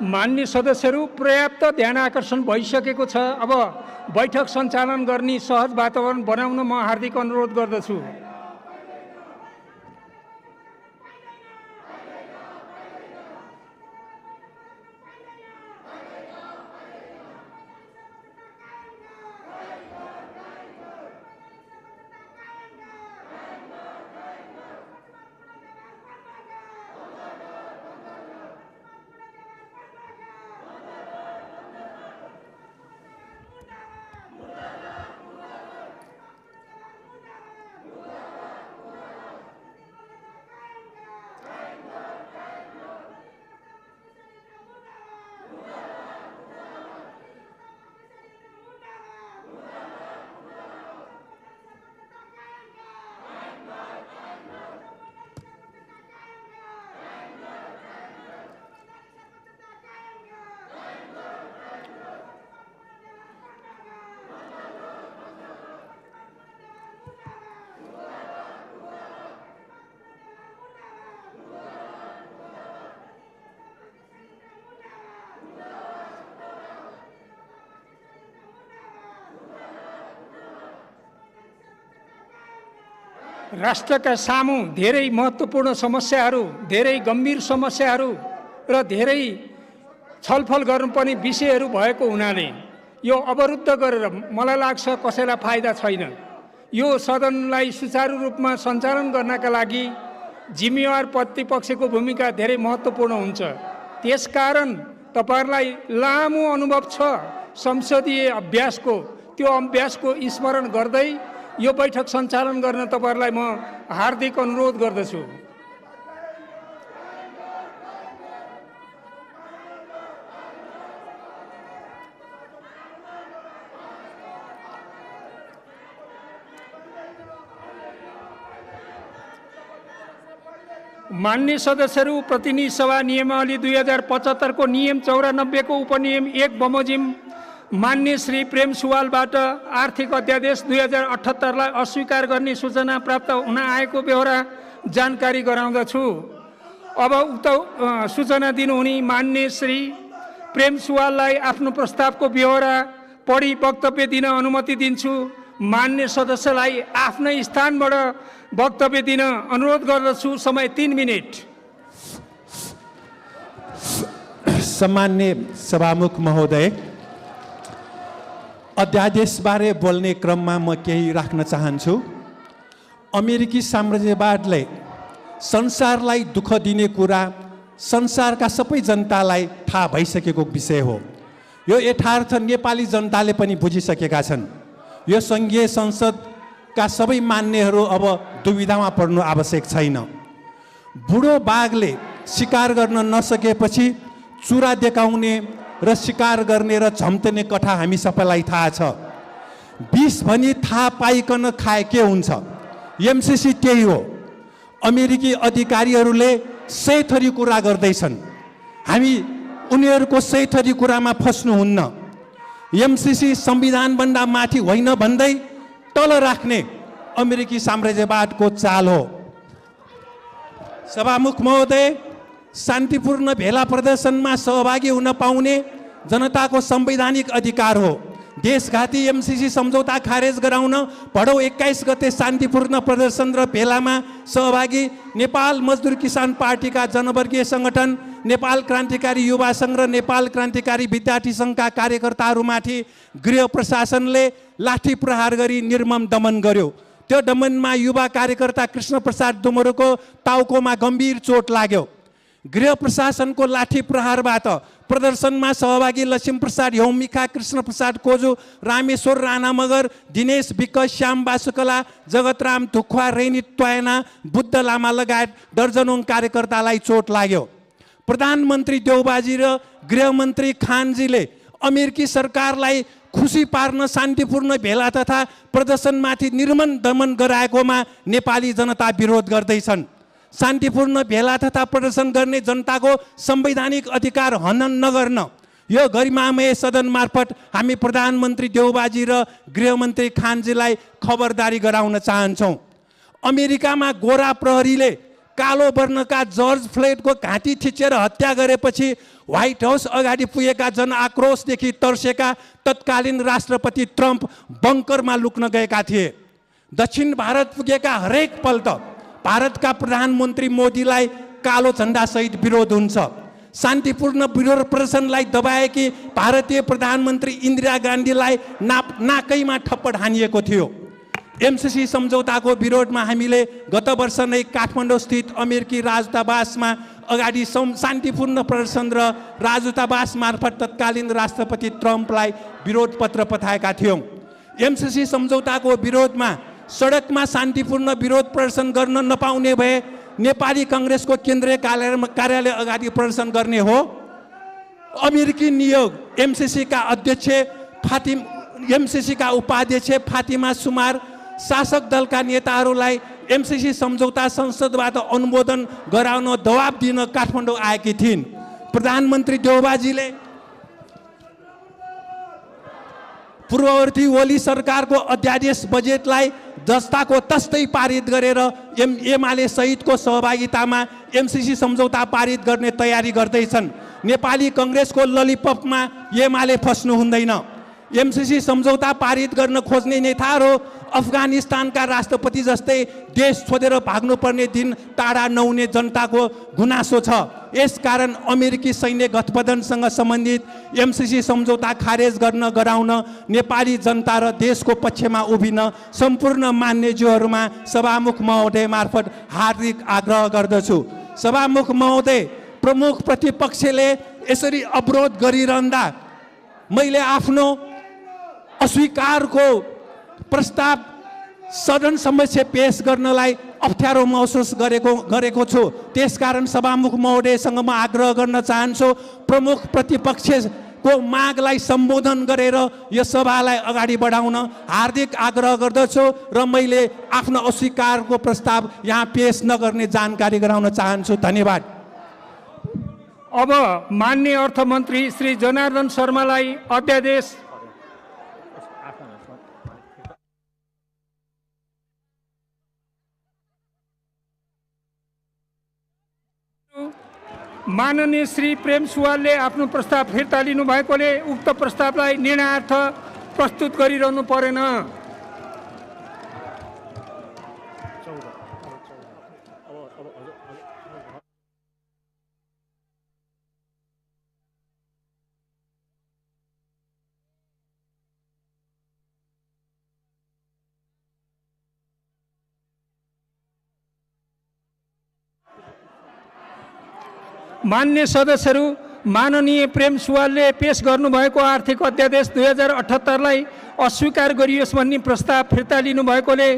मान्य सदस्यहरू, पर्याप्त ध्यान आकर्षण भइसकेको छ। अब बैठक सञ्चालन गर्ने सहज वातावरण बनाउन म हार्दिक अनुरोध गर्दछु। राष्ट्रका सामु धेरै महत्त्वपूर्ण समस्याहरू, धेरै गम्भीर समस्याहरू र धेरै छलफल गर्नुपर्ने विषयहरू भएको हुनाले यो अवरुद्ध गरेर मलाई लाग्छ कसैलाई फाइदा छैन। यो सदनलाई सुचारू रूपमा सञ्चालन गर्नका लागि जिम्मेवार प्रतिपक्षको भूमिका धेरै महत्त्वपूर्ण हुन्छ। त्यसकारण तपाईहरुलाई लामो अनुभव छ संसदीय अभ्यासको, त्यो अभ्यासको स्मरण गर्दै यो बैठक सञ्चालन गर्न तपाईहरुलाई म हार्दिक अनुरोध गर्दछु। मान्य सदस्यहरू, प्रतिनिधि सभा नियमावली 2075 को नियम 94 को उपनियम 1 बमोजिम मान्य श्री प्रेम सुवालबाट आर्थिक अध्यादेश 2078 लाई अस्वीकार गर्ने सूचना प्राप्त हुन आएको बेहोरा जानकारी गराउँदछु। अब उक्त सूचना दिनुहुने मान्य श्री प्रेम सुवाललाई आफ्नो प्रस्तावको बेहोरा पढी वक्तव्य दिन अनुमति दिन्छु। मान्य सदस्यलाई आफ्नै स्थानबाट वक्तव्य दिन अनुरोध गर्दछु। समय 3 मिनेट। सम्मान्य सभामुख महोदय, अध्यादेशबारे बोल्ने क्रममा म केही राख्न चाहन्छु। अमेरिकी साम्राज्यवादले संसारलाई दुःख दिने कुरा संसारका सबै जनतालाई थाहा भइसकेको विषय हो। यो यथार्थ नेपाली जनताले पनि बुझिसकेका छन्। यो संघीय संसदका सबै मान्यहरू अब दुविधामा पर्नु आवश्यक छैन। बुढो बाघले शिकार गर्न नसकेपछि चुरा देखाउने र शिकार गर्ने र झम्टने कथा हामी सबैलाई थाहा छ। विष भनी थाहा पाइकन खाए के हुन्छ? एमसीसी त्यही हो। अमेरिकी अधिकारीहरूले सही थरी कुरा गर्दैछन्, हामी उनीहरूको सही थरी कुरामा फस्नुहुन्न। एमसीसी संविधानभन्दा माथि होइन भन्दै तल राख्ने अमेरिकी साम्राज्यवादको चाल हो। सभामुख महोदय, शान्तिपूर्ण भेला प्रदर्शनमा सहभागी हुन पाउने जनताको संवैधानिक अधिकार हो। देशघाती एमसीसी सम्झौता खारेज गराउन भदौ 21 गते शान्तिपूर्ण प्रदर्शन र भेलामा सहभागी नेपाल मजदुर किसान पार्टीका जनवर्गीय संगठन, नेपाल क्रान्तिकारी युवा संघ र नेपाल क्रान्तिकारी विद्यार्थी संघका कार्यकर्ताहरूमाथि गृह प्रशासनले लाठी प्रहार गरी निर्मम दमन गर्यो। त्यो दमनमा युवा कार्यकर्ता कृष्ण प्रसाद डुमरेको टाउकोमा गम्भीर चोट लाग्यो। गृह प्रशासनको लाठी प्रहारबाट प्रदर्शनमा सहभागी लक्ष्मी प्रसाद यौमिका, कृष्ण प्रसाद कोजु, रामेश्वर राणा मगर, दिनेश विक, श्याम बासुकला, जगतराम धुक्वा, रेनी ट्वायना, बुद्ध लामा लगायत दर्जनौं कार्यकर्तालाई चोट लाग्यो। प्रधानमन्त्री देउबाजी र गृहमन्त्री खानजीले अमेरिकी सरकारलाई खुसी पार्न शान्तिपूर्ण भेला तथा प्रदर्शनमाथि निर्मम दमन गराएकोमा नेपाली जनता विरोध गर्दैछन्। शान्तिपूर्ण भेला तथा प्रदर्शन गर्ने जनताको संवैधानिक अधिकार हनन नगर्न यो गरिमामय सदन मार्फत हामी प्रधानमन्त्री देउबाजी र गृहमन्त्री खानजीलाई खबरदारी गराउन चाहन्छौँ। अमेरिकामा गोरा प्रहरीले कालो वर्णका जर्ज फ्लोइडको घाँटी थिचेर हत्या गरेपछि व्हाइट हाउस अगाडि पुगेका जनआक्रोशदेखि तर्सेका तत्कालीन राष्ट्रपति ट्रम्प बङ्करमा लुक्न गएका थिए। दक्षिण भारत पुगेका हरेक पल्ट भारतका प्रधानमन्त्री मोदीलाई कालो झन्डासहित विरोध हुन्छ। शान्तिपूर्ण विरोध प्रदर्शनलाई दबाएकी भारतीय प्रधानमन्त्री इन्दिरा गान्धीलाई नाकैमा थप्पड हानिएको थियो। एमसिसी सम्झौताको विरोधमा हामीले गत वर्ष नै काठमाडौँ स्थित अमेरिकी राजदूतावासमा अगाडि शान्तिपूर्ण प्रदर्शन र राजदूतावास मार्फत तत्कालीन राष्ट्रपति ट्रम्पलाई विरोध पत्र पठाएका थियौँ। एमसिसी सम्झौताको विरोधमा सडकमा शान्तिपूर्ण विरोध प्रदर्शन गर्न नपाउने भए नेपाली काङ्ग्रेसको केन्द्रीय कार्यालय अगाडि प्रदर्शन गर्ने हो। अमेरिकी नियोग एमसिसीका अध्यक्ष एमसिसीका उपाध्यक्ष फातिमा सुमार शासक दलका नेताहरूलाई एमसिसी सम्झौता संसदबाट अनुमोदन गराउन दबाब दिन काठमाडौँ आएकी थिइन्। प्रधानमन्त्री देउबाजीले पूर्ववर्ती ओली सरकारको अध्यादेश बजेटलाई जस्ताको तस्तै पारित गरेर एमाले सहितको सहभागितामा एमसिसी सम्झौता पारित गर्ने तयारी गर्दैछन्। नेपाली काङ्ग्रेसको ललिपपमा एमाले फस्नु हुँदैन। एमसिसी सम्झौता पारित गर्न खोज्ने नेताहरू अफगानिस्तानका राष्ट्रपति जस्तै देश छोडेर भाग्नुपर्ने दिन टाढा नहुने जनताको गुनासो छ। यसकारण अमेरिकी सैन्य गठबन्धनसँग सम्बन्धित एमसिसी सम्झौता खारेज गराउन नेपाली जनता र देशको पक्षमा उभिन सम्पूर्ण मान्यज्यूहरूमा सभामुख महोदय मार्फत हार्दिक आग्रह गर्दछु। सभामुख महोदय, प्रमुख प्रतिपक्षले यसरी अवरोध गरिरहँदा मैले आफ्नो अस्वीकारको प्रस्ताव सदन समक्ष पेश गर्नलाई अप्ठ्यारो महसुस गरेको छु। त्यसकारण सभामुख महोदयसँग म आग्रह गर्न चाहन्छु, प्रमुख प्रतिपक्षको मागलाई सम्बोधन गरेर यो सभालाई अगाडि बढाउन हार्दिक आग्रह गर्दछु र मैले आफ्नो अस्वीकारको प्रस्ताव यहाँ पेश नगर्ने जानकारी गराउन चाहन्छु। धन्यवाद। अब माननीय अर्थमन्त्री श्री जनार्दन शर्मालाई अध्यादेश माननीय श्री प्रेम सुवालले आफ्नो प्रस्ताव फिर्ता लिनु भएकोले उक्त प्रस्तावलाई निर्णयार्थ प्रस्तुत गरिरहनु परेन। मान्य सदस्यहरू, माननीय प्रेम सुवालले पेश गर्नुभएको आर्थिक अध्यादेश 2078लाई अस्वीकार गरियोस् भन्ने प्रस्ताव फिर्ता लिनुभएकोले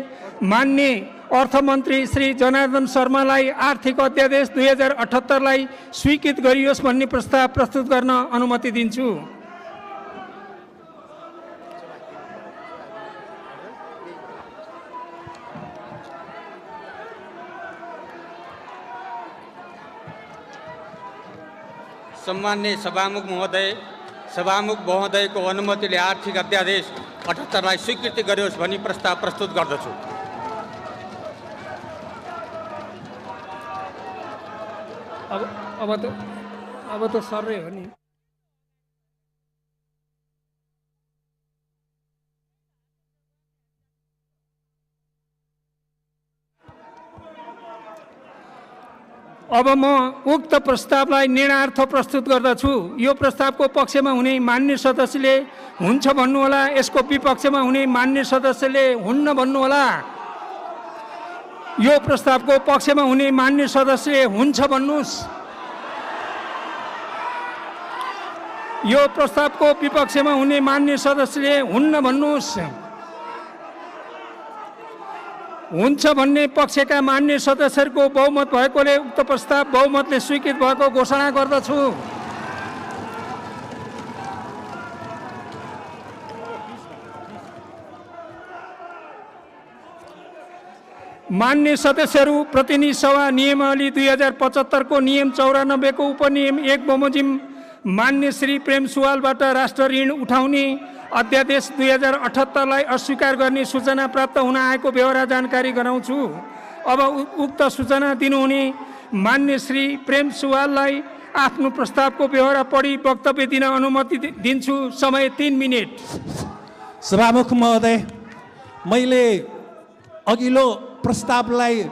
मान्य अर्थमन्त्री श्री जनार्दन शर्मालाई आर्थिक अध्यादेश 2078लाई स्वीकृत गरियोस् भन्ने प्रस्ताव प्रस्तुत गर्न अनुमति दिन्छु। सम्मान्य सभामुख महोदयको अनुमतिले आर्थिक अध्यादेश 78लाई स्वीकृति गरियोस् भनी प्रस्ताव प्रस्तुत गर्दछु। अब त सर्रै हो नि। अब म उक्त प्रस्तावलाई निर्णयार्थ प्रस्तुत गर्दछु। यो प्रस्तावको पक्षमा हुने मान्य सदस्यले हुन्छ भन्नुहोला, यसको विपक्षमा हुने मान्य सदस्यले हुन्न भन्नुहोला। यो प्रस्तावको पक्षमा हुने मान्य सदस्यले हुन्छ भन्नुहोस्। यो प्रस्तावको विपक्षमा हुने मान्य सदस्यले हुन्न भन्नुहोस्। हुन्छ भन्ने पक्षका मान्य सदस्यहरूको बहुमत भएकोले उक्त प्रस्ताव बहुमतले स्वीकृत भएको घोषणा गर्दछु। मान्य सदस्यहरू, प्रतिनिधि सभा नियमावली 2075 को नियम 94 को उपनियम 1 बमोजिम मान्य श्री प्रेम सुवालबाट राष्ट्र ऋण उठाउने अध्यादेश 2078लाई अस्वीकार गर्ने सूचना प्राप्त हुन आएको बेहोरा जानकारी गराउँछु। अब उक्त सूचना दिनुहुने मान्य श्री प्रेम सुवाललाई आफ्नो प्रस्तावको बेहोरा पढी वक्तव्य दिन अनुमति दिन्छु। समय 3 मिनेट। सभामुख महोदय, मैले अघिल्लो प्रस्तावलाई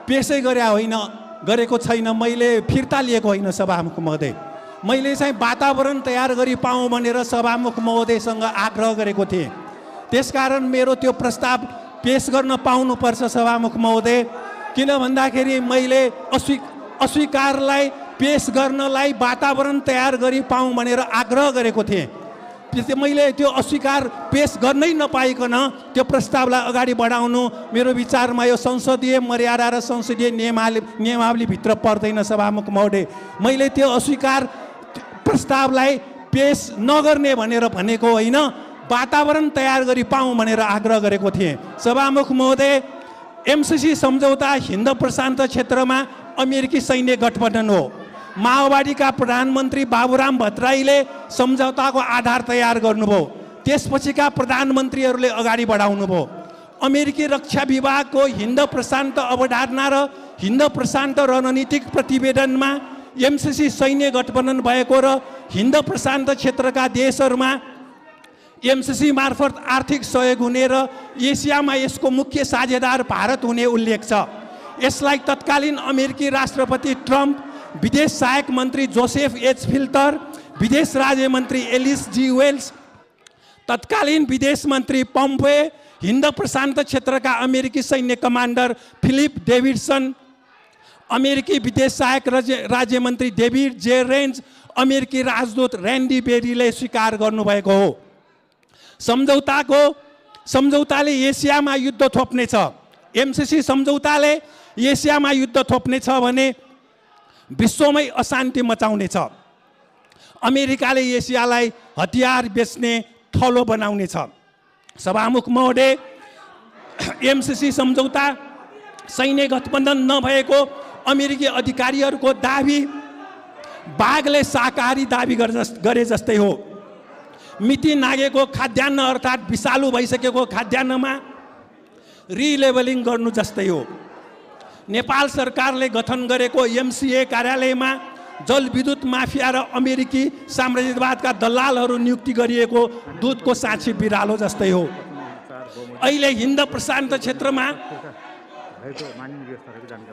पेशै गरेको छैन, मैले फिर्ता लिएको होइन सभामुख महोदय। मैले चाहिँ वातावरण तयार गरी पाऊँ भनेर सभामुख महोदयसँग आग्रह गरेको थिएँ। त्यसकारण मेरो त्यो प्रस्ताव पेश गर्न पाउनुपर्छ सभामुख महोदय। किन भन्दाखेरि मैले अस्वीकारलाई पेश गर्नलाई वातावरण तयार गरी पाऊँ भनेर आग्रह गरेको थिएँ। मैले त्यो अस्वीकार पेश गर्नै नपाइकन त्यो प्रस्तावलाई अगाडि बढाउनु मेरो विचारमा यो संसदीय मर्यादा र संसदीय नियमावलीभित्र पर्दैन सभामुख महोदय। मैले त्यो अस्वीकार प्रस्तावलाई पेश नगर्ने भनेको होइन, वातावरण तयार गरी पाऊँ भनेर आग्रह गरेको थिएँ। सभामुख महोदय, एमसीसी सम्झौता हिन्द प्रशान्त क्षेत्रमा अमेरिकी सैन्य गठबन्धन हो। माओवादीका प्रधानमन्त्री बाबुराम भट्टराईले सम्झौताको आधार तयार गर्नुभयो। त्यसपछिका प्रधानमन्त्रीहरूले अगाडि बढाउनु भयो। अमेरिकी रक्षा विभागको हिन्द प्रशान्त अवधारणा र हिन्द प्रशान्त रणनीतिक प्रतिवेदनमा एमसीसी सैन्य गठबन्धन भएको र हिन्द प्रशान्त क्षेत्रका देशहरूमा एमसीसी मार्फत आर्थिक सहयोग हुने र एसियामा यसको मुख्य साझेदार भारत हुने उल्लेख छ। यसलाई तत्कालीन अमेरिकी राष्ट्रपति ट्रम्प, विदेश सहायक मन्त्री जोसेफ एच फिल्टर, विदेश राज्य मन्त्री एलिस जी वेल्स, तत्कालीन विदेश मन्त्री पम्पे, हिन्द प्रशान्त क्षेत्रका अमेरिकी सैन्य कमान्डर फिलिप डेभिडसन, अमेरिकी विदेश सहायक राज्य मन्त्री डेभिड जे रेन्ज, अमेरिकी राजदूत ऱ्यान्डी बेरीले स्वीकार गर्नुभएको हो। सम्झौताले एसियामा युद्ध थोप्नेछ। एमसीसी सम्झौताले एसियामा युद्ध थोप्नेछ भने विश्वमै अशान्ति मचाउनेछ। अमेरिकाले एसियालाई हतियार बेच्ने थलो बनाउनेछ। सभामुख महोदय, एमसीसी सम्झौता सैन्य गठबन्धन नभएको अमेरिकी अधिकारीहरूको दाबी बाघले शाकाहारी दाबी गरे जस्तै हो। मिति नागेको खाद्यान्न अर्थात् विषालु भइसकेको खाद्यान्नमा रिलेबलिङ गर्नु जस्तै हो। नेपाल सरकारले गठन गरेको एमसीए कार्यालयमा जलविद्युत माफिया र अमेरिकी साम्राज्यवादका दलालहरू नियुक्ति गरिएको दूधको साँची बिरालो जस्तै हो। अहिले हिन्द प्रशान्त क्षेत्रमा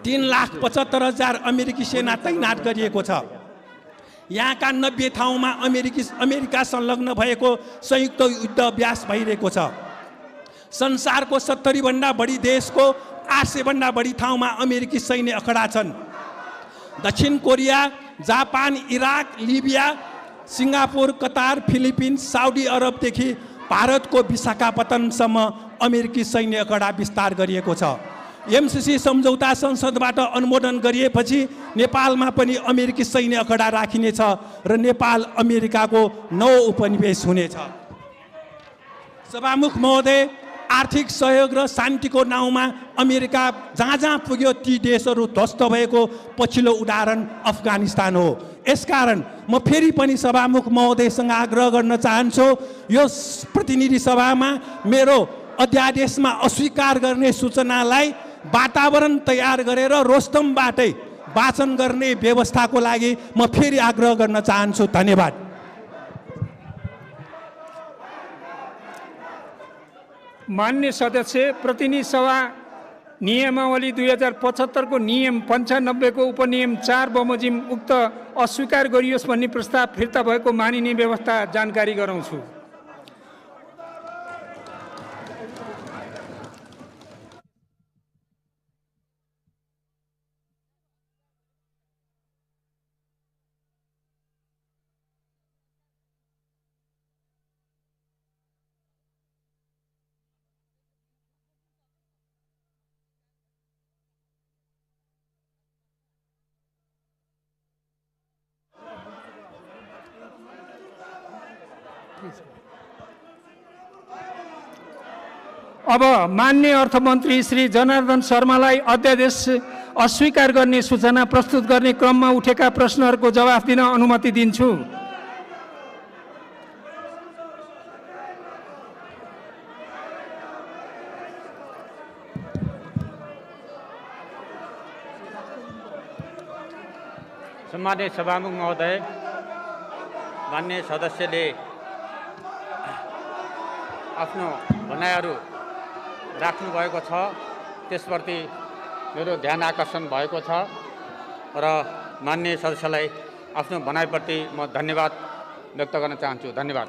3,75,000 अमेरिकी सेना तैनात गरिएको छ। यहाँका 90 ठाउँमा अमेरिका संलग्न भएको संयुक्त युद्ध अभ्यास भइरहेको छ। संसारको 70 भन्दा बढी देशको 800 भन्दा बढी ठाउँमा अमेरिकी सैन्य अखडा छन्। दक्षिण Korea, Japan, Iraq, Libya, Singapore, Qatar, Philippines, Saudi अरबदेखि भारतको विशाखापट्टनमसम्म अमेरिकी सैन्य अखडा विस्तार गरिएको छ। एमसीसी सम्झौता संसदबाट अनुमोदन गरिएपछि नेपालमा पनि अमेरिकी सैन्य अखडा राखिनेछ र नेपाल अमेरिकाको 9 उपनिवेश हुनेछ। सभामुख महोदय, आर्थिक सहयोग र शान्तिको नाउँमा अमेरिका जहाँ जहाँ पुग्यो ती देशहरू ध्वस्त भएको पछिल्लो उदाहरण अफगानिस्तान हो। यसकारण म फेरि पनि सभामुख महोदयसँग आग्रह गर्न चाहन्छु, यो प्रतिनिधि सभामा मेरो अध्यादेशमा अस्वीकार गर्ने सूचनालाई वातावरण तयार गरेर रोस्तमबाटै वाचन गर्ने व्यवस्थाको लागि म फेरि आग्रह गर्न चाहन्छु। धन्यवाद। मान्य सदस्य, प्रतिनिधि सभा नियमावली 2075 को नियम 95 को उपनियम 4 बमोजिम उक्त अस्वीकार गरियोस् भन्ने प्रस्ताव फिर्ता भएको मानिने व्यवस्था जानकारी गराउँछु। अब मान्य अर्थमन्त्री श्री जनार्दन शर्मालाई अध्यादेश अस्वीकार गर्ने सूचना प्रस्तुत गर्ने क्रममा उठेका प्रश्नहरूको जवाफ दिन अनुमति दिन्छु। सम्मानित सभामुख महोदय, मान्य सदस्यले आफ्नो भनाइहरू राख्नुभएको छ, त्यसप्रति मेरो ध्यान आकर्षण भएको छ र मान्य सदस्यलाई आफ्नो भनाइप्रति म धन्यवाद व्यक्त गर्न चाहन्छु। धन्यवाद।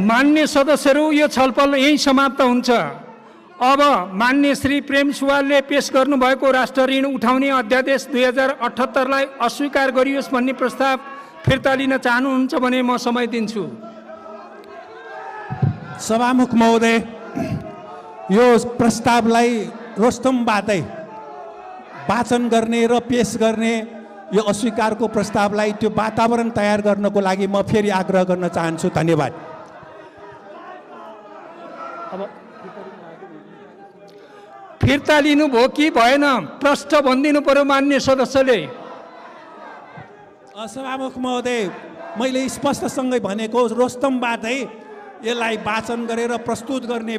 मान्य सदस्यहरू, यो छलफल यही समाप्त हुन्छ। अब मान्य श्री प्रेम सुवालले पेश गर्नुभएको राष्ट्र ऋण उठाउने अध्यादेश 2078लाई अस्वीकार गरियोस् भन्ने प्रस्ताव फिर्ता लिन चाहनुहुन्छ भने म समय दिन्छु। सभामुख महोदय, यो प्रस्तावलाई रोस्तमबाटै वाचन गर्ने र पेश गर्ने यो अस्वीकारको प्रस्तावलाई त्यो वातावरण तयार गर्नको लागि म फेरि आग्रह गर्न चाहन्छु। धन्यवाद। फिर्ता लिनुभयो कि भएन प्रश्न भनिदिनु पर्यो मान्य सदस्यले। सभामुख महोदय, मैले स्पष्टसँगै भनेको रोस्तमबाटै यसलाई वाचन गरेर प्रस्तुत गर्ने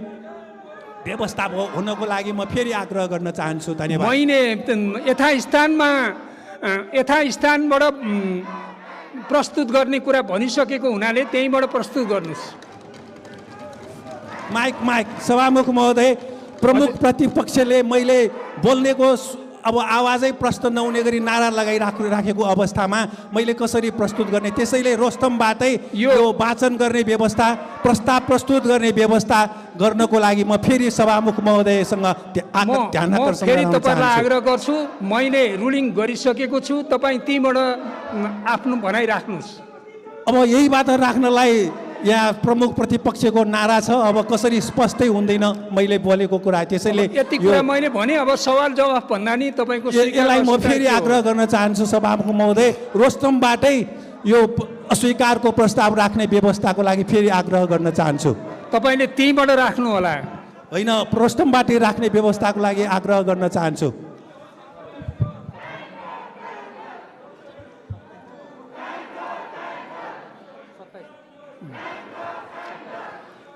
व्यवस्था हुनको लागि म फेरि आग्रह गर्न चाहन्छु। धन्यवाद। मैले यथास्थानबाट प्रस्तुत गर्ने कुरा भनिसकेको हुनाले त्यहीँबाट प्रस्तुत गर्नुहोस्। माइक सभामुख महोदय, प्रमुख प्रतिपक्षले मैले बोल्नेको अब आवाजै प्रश्न नहुने गरी नारा लगाइराखेको अवस्थामा मैले कसरी प्रस्तुत गर्ने? त्यसैले रोस्तमबाटै यो वाचन गर्ने व्यवस्था, प्रस्ताव प्रस्तुत गर्ने व्यवस्था गर्नको लागि म फेरि सभामुख महोदयसँग ध्यान आकर्षण फेरि गर्न तपाईँलाई चाहन्छु। आग्रह गर्छु, मैले रुलिङ गरिसकेको छु, तपाईँ तीबाट आफ्नो भनाइ राख्नुहोस्। अब यही बात राख्नलाई यहाँ प्रमुख प्रतिपक्षको नारा छ, अब कसरी स्पष्टै हुँदैन मैले बोलेको कुरा। त्यसैले यति कुरा मैले भने, अब सवाल जवाफ भन्दा नि तपाईँको यसलाई म फेरि आग्रह गर्न चाहन्छु सभामुख महोदय, रोस्तमबाटै यो अस्वीकारको प्रस्ताव राख्ने व्यवस्थाको लागि फेरि आग्रह गर्न चाहन्छु। तपाईँले त्यहीँबाट राख्नु होला। होइन, रोस्तमबाटै राख्ने व्यवस्थाको लागि आग्रह गर्न चाहन्छु।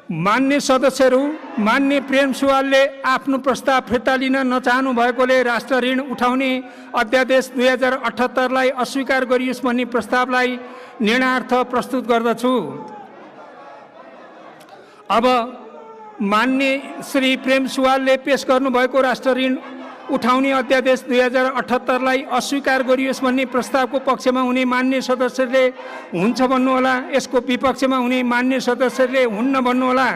मान्य सदस्यहरू, मान्य प्रेम सुवालले आफ्नो प्रस्ताव फिर्ता लिन नचाहनु भएकोले राष्ट्र ऋण उठाउने अध्यादेश 2078लाई अस्वीकार गरियोस् भन्ने प्रस्तावलाई निर्णयार्थ प्रस्तुत गर्दछु। अब मान्य श्री प्रेम सुवालले पेश गर्नुभएको राष्ट्र ऋण उठाउने अध्यादेश 2078लाई अस्वीकार गरियोस् भन्ने प्रस्तावको पक्षमा हुने मान्य सदस्यले हुन्छ भन्नुहोला, यसको विपक्षमा हुने मान्य सदस्यले हुन्न भन्नुहोला।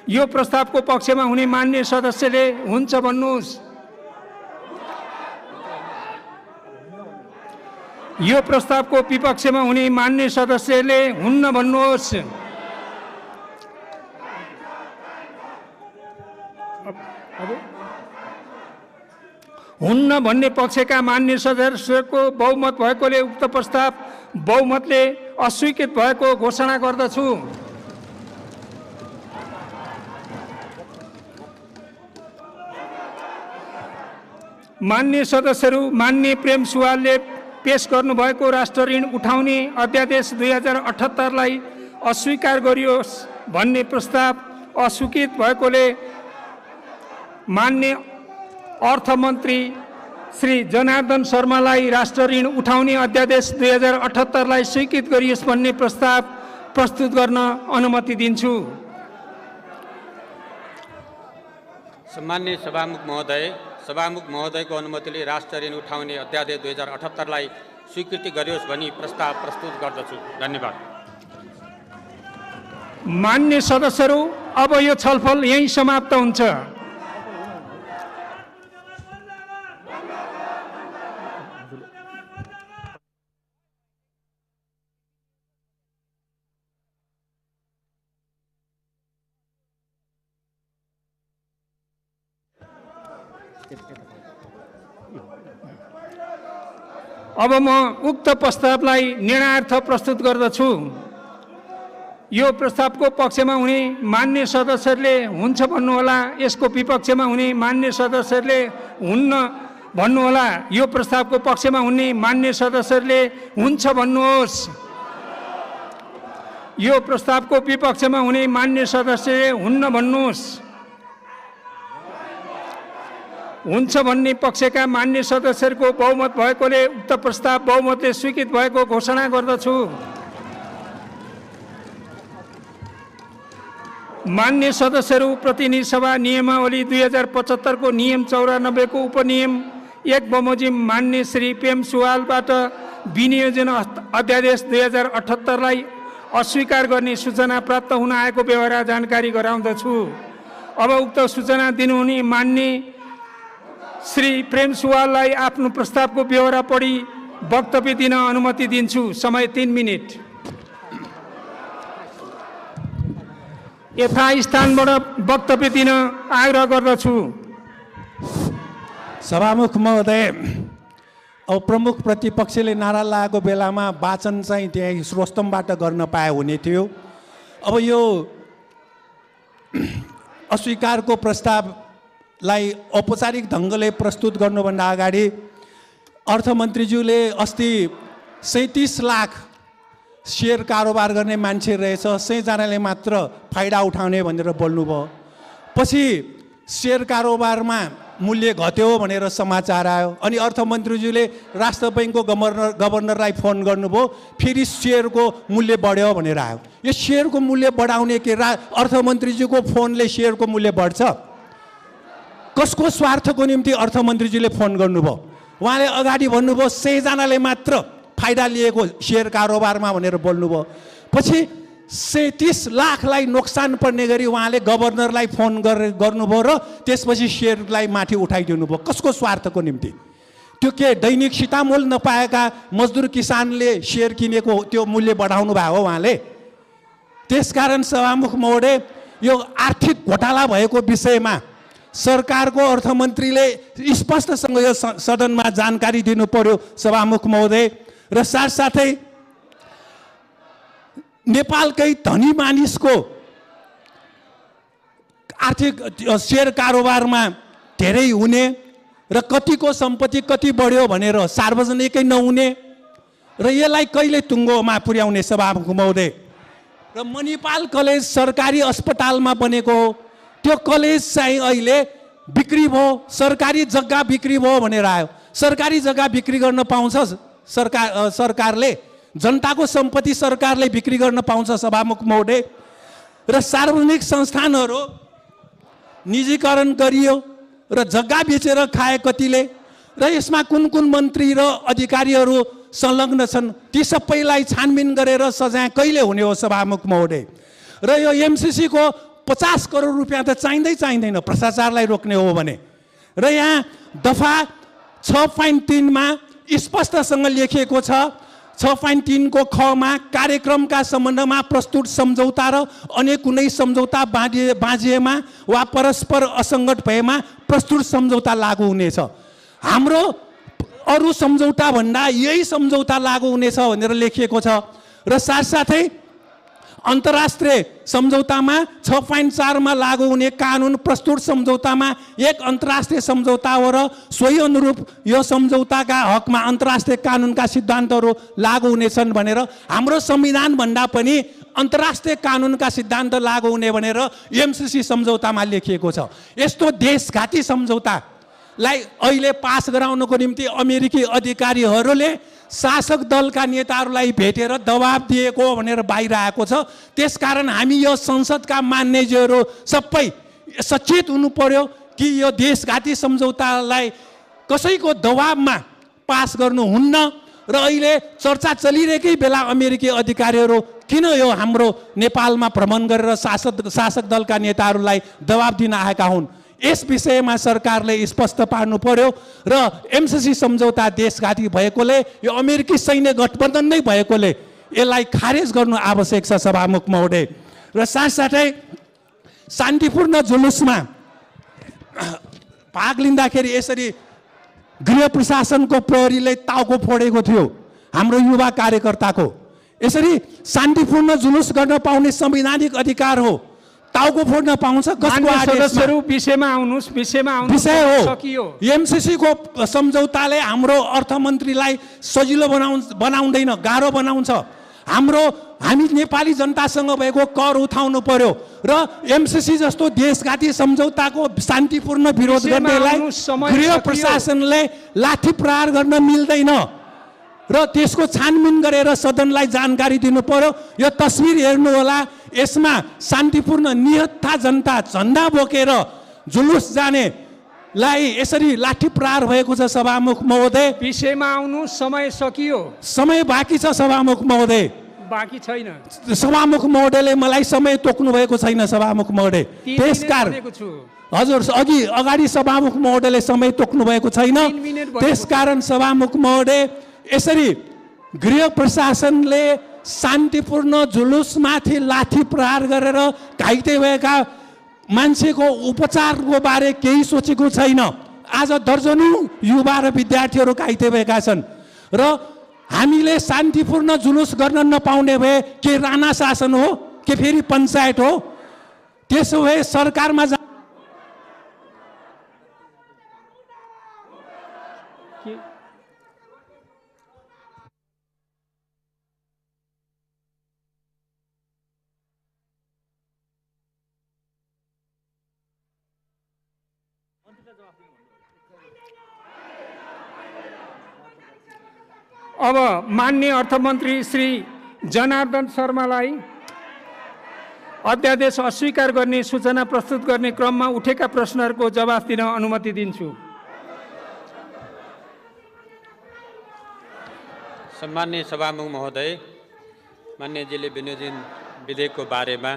यो प्रस्तावको पक्षमा हुने मान्य सदस्यले हुन्छ भन्नुहोस्। यो प्रस्तावको विपक्षमा हुने मान्य सदस्यले हुन्न भन्नुहोस्। हुन्न भन्ने पक्षका मान्य सदस्यको बहुमत भएकोले उक्त प्रस्ताव बहुमतले अस्वीकृत भएको घोषणा गर्दछु। मान्य सदस्यहरू, मान्य प्रेम सुवालले पेश गर्नुभएको राष्ट्र ऋण उठाउने अध्यादेश 2078लाई अस्वीकार गरियोस् भन्ने प्रस्ताव अस्वीकृत भएकोले मान्य अर्थमन्त्री श्री जनार्दन शर्मालाई राष्ट्र ऋण उठाउने अध्यादेश 2078लाई स्वीकृत गरियोस् भन्ने प्रस्ताव प्रस्तुत गर्न अनुमति दिन्छु। सम्मान्य सभामुख महोदयको अनुमतिले राष्ट्र ऋण उठाउने अध्यादेश 2078लाई स्वीकृति गरियोस् भनी प्रस्ताव प्रस्तुत गर्दछु। धन्यवाद। मान्य सदस्यहरू, अब यो छलफल यही समाप्त हुन्छ। अब म उक्त प्रस्तावलाई निर्णयार्थ प्रस्तुत गर्दछु। यो प्रस्तावको पक्षमा हुने मान्य सदस्यहरूले हुन्छ भन्नुहोला, यसको विपक्षमा हुने मान्य सदस्यहरूले हुन्न भन्नुहोला। यो प्रस्तावको पक्षमा हुने मान्य सदस्यहरूले हुन्छ भन्नुहोस्। यो प्रस्तावको विपक्षमा हुने मान्य सदस्यले हुन्न भन्नुहोस्। हुन्छ भन्ने पक्षका मान्य सदस्यहरूको बहुमत भएकोले उक्त प्रस्ताव बहुमतले स्वीकृत भएको घोषणा गर्दछु। मान्य सदस्यहरू प्रतिनिधि सभा नियमावली 2075 को नियम 94 को उपनियम 1 बमोजिम मान्य श्री प्रेम सुवालबाट विनियोजन अध्यादेश 2078 लाई अस्वीकार गर्ने सूचना प्राप्त हुन आएको व्यवहार जानकारी गराउँदछु। अब उक्त सूचना दिनुहुने मान्य श्री प्रेम सुवाललाई आफ्नो प्रस्तावको व्यवहार पढी वक्तव्य दिन अनुमति दिन्छु। समय 3 मिनेट। यथास्थानबाट वक्तव्य दिन आग्रह गर्दछु। सभामुख महोदय, अब प्रमुख प्रतिपक्षले नारा लगाएको बेलामा वाचन चाहिँ त्यही स्रोतम्बाट गर्न पाए हुने थियो। अब यो अस्वीकारको प्रस्तावलाई औपचारिक ढङ्गले प्रस्तुत गर्नुभन्दा अगाडि अर्थमन्त्रीज्यूले अस्ति 37 लाख सेयर कारोबार गर्ने मान्छे रहेछ, 100 जनाले मात्र फाइदा उठाउने भनेर बोल्नुभयो। पछि सेयर कारोबारमा मूल्य घट्यो भनेर समाचार आयो अनि अर्थमन्त्रीज्यूले राष्ट्र बैङ्कको गभर्नरलाई फोन गर्नुभयो, फेरि सेयरको मूल्य बढ्यो भनेर आयो। यो सेयरको मूल्य बढाउने के अर्थमन्त्रीज्यूको फोनले सेयरको मूल्य बढ्छ? कसको स्वार्थको निम्ति अर्थमन्त्रीज्यूले फोन गर्नुभयो? उहाँले अगाडि भन्नुभयो 100 जनाले मात्र फाइदा लिएको सेयर कारोबारमा भनेर बोल्नुभयो। पछि 37 लाखलाई नोक्सान पर्ने गरी उहाँले गभर्नरलाई फोन गर्नुभयो र त्यसपछि सेयरलाई माथि उठाइदिनु भयो। कसको स्वार्थको निम्ति? त्यो के दैनिक सीतामोल नपाएका मजदुर किसानले सेयर किनेको त्यो मूल्य बढाउनु भयो उहाँले? त्यसकारण सभामुख महोदय, यो आर्थिक घोटाला भएको विषयमा सरकारको अर्थमन्त्रीले स्पष्टसँग यो सदनमा जानकारी दिनु पर्यो सभामुख महोदय। र साथसाथै नेपालकै धनी मानिसको आर्थिक सेयर कारोबारमा धेरै हुने र कतिको सम्पत्ति कति बढ्यो भनेर सार्वजनिकै नहुने र यसलाई कहिले टुङ्गोमा पुर्याउने सभामुख महोदय? र मणिपाल कलेज सरकारी अस्पतालमा बनेको हो, त्यो कलेज चाहिँ अहिले बिक्री भयो, सरकारी जग्गा बिक्री भयो भनेर आयो। सरकारी जग्गा बिक्री गर्न पाउँछ सरकारले? जनताको सम्पत्ति सरकारले बिक्री गर्न पाउँछ सभामुख महोदय? र सार्वजनिक संस्थानहरू निजीकरण गरियो र जग्गा बेचेर खाए कतिले, र यसमा कुन कुन मन्त्री र अधिकारीहरू संलग्न छन्, ती सबैलाई छानबिन गरेर सजाय कहिले हुने हो सभामुख महोदय? र यो एमसिसी को 50 करोड रुपियाँ त चाहिँदैन भ्रष्टाचारलाई रोक्ने हो भने। र यहाँ दफा 6.3 मा स्पष्टसँग लेखिएको छ, 6.3 को ख मा कार्यक्रमका सम्बन्धमा प्रस्तुत सम्झौता र अन्य कुनै सम्झौता बाँझिएमा वा परस्पर असङ्गत भएमा प्रस्तुत सम्झौता लागू हुनेछ। हाम्रो अरू सम्झौता भन्दा यही सम्झौता लागू हुनेछ भनेर लेखिएको छ। र साथसाथै अन्तर्राष्ट्रिय सम्झौतामा 6.4 मा लागू हुने कानुन प्रस्तुत सम्झौतामा एक अन्तर्राष्ट्रिय सम्झौता हो र सोही अनुरूप यो सम्झौताका हकमा अन्तर्राष्ट्रिय कानुनका सिद्धान्तहरू लागू हुनेछन् भनेर हाम्रो संविधान भन्दा पनि अन्तर्राष्ट्रिय कानुनका सिद्धान्त लागू हुने भनेर एमसिसी सम्झौतामा लेखिएको छ। यस्तो देशघाती सम्झौतालाई अहिले पास गराउनको निम्ति अमेरिकी अधिकारीहरूले शासक दलका नेताहरूलाई भेटेर दबाब दिएको भनेर बाहिर आएको छ। त्यसकारण हामी यो संसदका मान्यज्यूहरू सबै सचेत हुनु पर्यो कि यो देशघाती सम्झौतालाई कसैको दबाबमा पास गर्नुहुन्न। र अहिले चर्चा चलिरहेकै बेला अमेरिकी अधिकारीहरू किन यो हाम्रो नेपालमा भ्रमण गरेर शासक दलका नेताहरूलाई दबाब दिन आएका हुन्? यस विषयमा सरकारले स्पष्ट पार्नु पर्यो र एमसिसी सम्झौता देशघाती भएकोले, यो अमेरिकी सैन्य गठबन्धन नै भएकोले यसलाई खारेज गर्नु आवश्यक छ सभामुख महोदय। र साथसाथै शान्तिपूर्ण जुलुसमा भाग लिँदाखेरि यसरी गृह प्रशासनको प्रहरीले टाउको फोडेको थियो हाम्रो युवा कार्यकर्ताको। यसरी शान्तिपूर्ण जुलुस गर्न पाउने संवैधानिक अधिकार हो, टाउको फोड्न पाउँछ? कसको सदस्यहरू विषयमा आउनुस्, विषय हो। एमसिसी को सम्झौताले हाम्रो अर्थमन्त्रीलाई सजिलो बनाउँदैन, गाह्रो बनाउँछ। हाम्रो हामी नेपाली जनतासँग भएको कर उठाउनु पर्यो र एमसीसी जस्तो देशघाती सम्झौताको शान्तिपूर्ण विरोध विषयमा गर्नेलाई आउनु, समय गृह सकियो। प्रशासनले लाठी प्रहार गर्न मिल्दैन र त्यसको छानबिन गरेर सदनलाई जानकारी दिनु पर्यो। यो तस्बिर हेर्नु होला, यसमा शान्तिपूर्ण निहत्था जनता झन्डा बोकेर जुलुस जानेलाई यसरी लाठी प्रहार भएको छ। सभामुख महोदय, विषयमा आउनु, समय सकियो। समय बाँकी छ सभामुख महोदय। बाँकी छैन। सभामुख महोदयले मलाई समय तोक्नु भएको छैन सभामुख महोदय। 3 त्यसकारण मिनेट भनेको छु। हजुर अगाडि सभामुख महोदयले समय तोक्नु भएको छैन। 3 मिनेट भनेको त्यसकारण सभामुख महोदय यसरी गृह प्रशासनले शान्तिपूर्ण जुलुसमाथि लाठी प्रहार गरेर घाइते भएका मान्छेको उपचारको बारे केही सोचेको छैन। आज दर्जनौं युवा र विद्यार्थीहरू घाइते भएका छन् र हामीले शान्तिपूर्ण जुलुस गर्न नपाउने भए के राणा शासन हो के फेरि पञ्चायत हो? त्यसो भए सरकारमा अब माननीय अर्थमन्त्री श्री जनार्दन शर्मालाई अध्यादेश अस्वीकार गर्ने सूचना प्रस्तुत गर्ने क्रममा उठेका प्रश्नहरूको जवाफ दिन अनुमति दिन्छु। सम्माननीय सभामुख महोदय, मान्यजीले विनियोजन विधेयकको बारेमा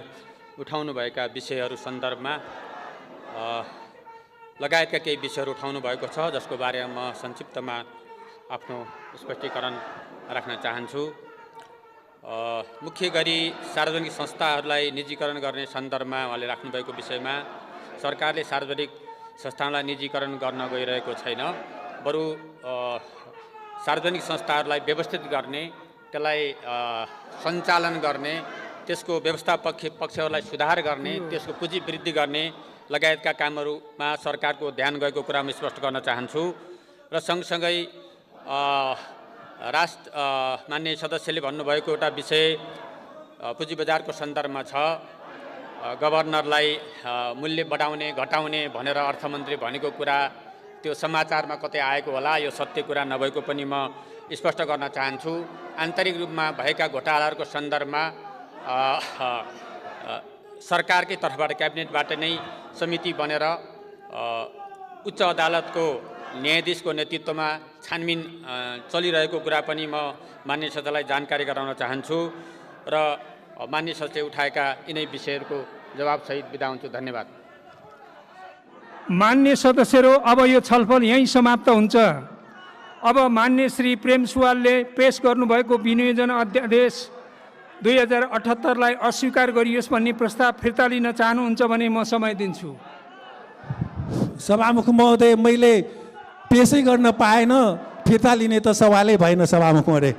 उठाउनुभएका विषयहरू सन्दर्भमा लगायतका केही विषयहरू उठाउनु भएको छ, जसको बारेमा म संक्षिप्तमा आफ्नो स्पष्टीकरण राख्न चाहन्छु। मुख्य गरी सार्वजनिक संस्थाहरूलाई निजीकरण गर्ने सन्दर्भमा उहाँले राख्नुभएको विषयमा सरकारले सार्वजनिक संस्थानलाई निजीकरण गर्न गइरहेको छैन, बरु सार्वजनिक संस्थाहरूलाई व्यवस्थित गर्ने, त्यसलाई सञ्चालन गर्ने, त्यसको व्यवस्था पक्षहरूलाई सुधार गर्ने, त्यसको पुँजी वृद्धि गर्ने लगायतका कामहरूमा सरकारको ध्यान गएको कुरा म स्पष्ट गर्न चाहन्छु। र सँगसँगै माननीय सदस्यले भन्नुभएको एउटा विषय पुँजी बजारको सन्दर्भमा छ। गभर्नरलाई मूल्य बढाउने घटाउने भनेर अर्थमन्त्री भनेको कुरा त्यो समाचारमा कतै आएको होला, यो सत्य कुरा नभएको पनि म स्पष्ट गर्न चाहन्छु। आन्तरिक रूपमा भएका घोटालाहरूको सन्दर्भमा सरकारकै तर्फबाट क्याबिनेटबाट नै समिति बनेर उच्च अदालतको न्यायाधीशको नेतृत्वमा छानबिन चलिरहेको कुरा पनि म माननीय सदस्यलाई जानकारी गराउन चाहन्छु र माननीय सदस्यले उठाएका यिनै विषयहरूको जवाबसहित बिदा हुन्छु। धन्यवाद। मान्य सदस्यहरू, अब यो छलफल यहीँ समाप्त हुन्छ। अब मान्य श्री प्रेम सुवालले पेश गर्नुभएको विनियोजन अध्यादेश 2078लाई अस्वीकार गरियोस् भन्ने प्रस्ताव फिर्ता लिन चाहनुहुन्छ भने म समय दिन्छु। सभामुख महोदय, मैले पेशै गर्न पाएन, फिर्ता लिने त सवालै भएन सभामुख महोदय।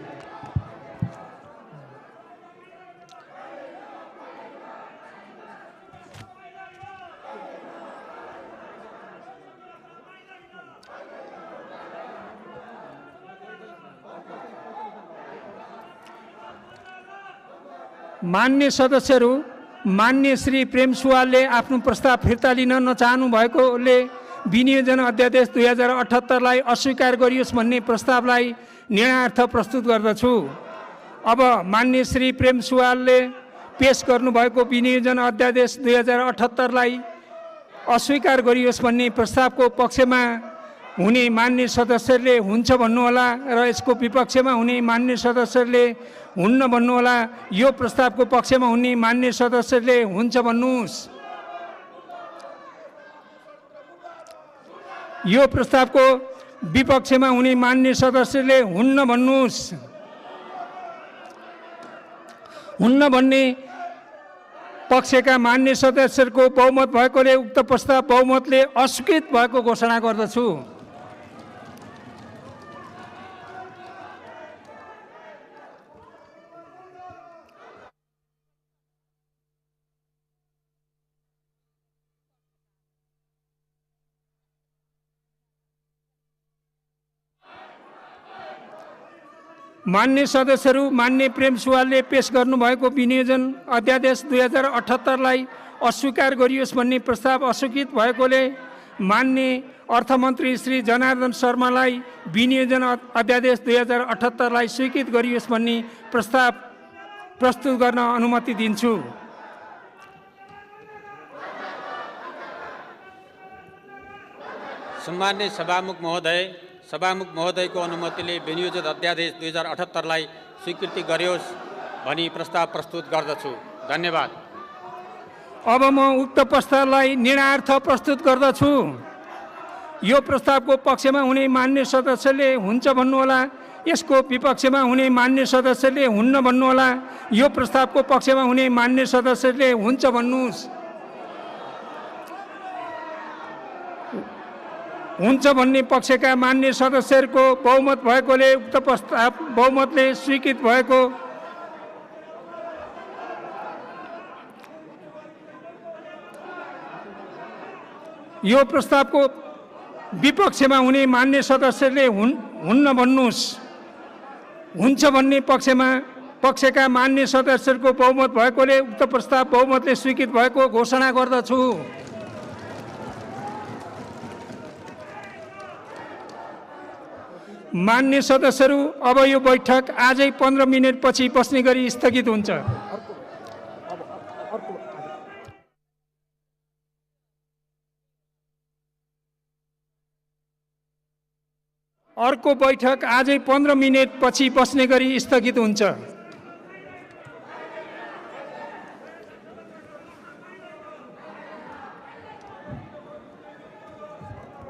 मान्य सदस्यहरू, मान्य श्री प्रेम सुवालले आफ्नो प्रस्ताव फिर्ता लिन नचाहनु भएकोले विनियोजन अध्यादेश 2078लाई अस्वीकार गरियोस् भन्ने प्रस्तावलाई निर्णयार्थ प्रस्तुत गर्दछु। अब मान्य श्री प्रेम सुवालले पेश गर्नुभएको विनियोजन अध्यादेश 2078लाई अस्वीकार गरियोस् भन्ने प्रस्तावको पक्षमा हुने मान्य सदस्यहरूले हुन्छ भन्नुहोला र यसको विपक्षमा हुने मान्य सदस्यहरूले हुन्न भन्नुहोला। यो प्रस्तावको पक्षमा हुने मान्य सदस्यहरूले हुन्छ भन्नुहोस्। यो प्रस्तावको विपक्षमा हुने मान्य सदस्यहरूले हुन्न भन्नुहोस्। हुन्न भन्ने पक्षका मान्य सदस्यहरूको बहुमत भएकोले उक्त प्रस्ताव बहुमतले अस्वीकृत भएको घोषणा गर्दछु। मान्य सदस्यहरू मान्य प्रेम सुवालले पेश गर्नुभएको विनियोजन अध्यादेश 2078लाई अस्वीकार गरियोस् भन्ने प्रस्ताव अस्वीकृत भएकोले मान्य अर्थमन्त्री श्री जनार्दन शर्मालाई विनियोजन अध्यादेश 2078लाई स्वीकृत गरियोस् भन्ने प्रस्ताव प्रस्तुत गर्न अनुमति दिन्छु। सम्मान्य सभामुख महोदयको अनुमतिले विनियोजन अध्यादेश 2078लाई स्वीकृति गरियोस् भनी प्रस्ताव प्रस्तुत गर्दछु। धन्यवाद। अब म उक्त प्रस्तावलाई निर्णयार्थ प्रस्तुत गर्दछु। यो प्रस्तावको पक्षमा हुने मान्य सदस्यले हुन्छ भन्नुहोला, यसको विपक्षमा हुने मान्य सदस्यले हुन्न भन्नुहोला। यो प्रस्तावको पक्षमा हुने मान्य सदस्यले हुन्छ भन्नुहोस्। हुन्छ भन्ने पक्षका मान्य सदस्यहरूको बहुमत भएकोले उक्त प्रस्ताव बहुमतले स्वीकृत भएको। यो प्रस्तावको विपक्षमा हुने मान्य सदस्यले हुन्न भन्नुहोस्। हुन्छ भन्ने पक्षका मान्य सदस्यहरूको बहुमत भएकोले उक्त प्रस्ताव बहुमतले स्वीकृत भएको घोषणा गर्दछु। मान्य सदस्यहरू, अब यो बैठक आजै 15 मिनेटपछि बस्ने गरी स्थगित हुन्छ। अर्को बैठक आजै 15 मिनेटपछि बस्ने गरी स्थगित हुन्छ।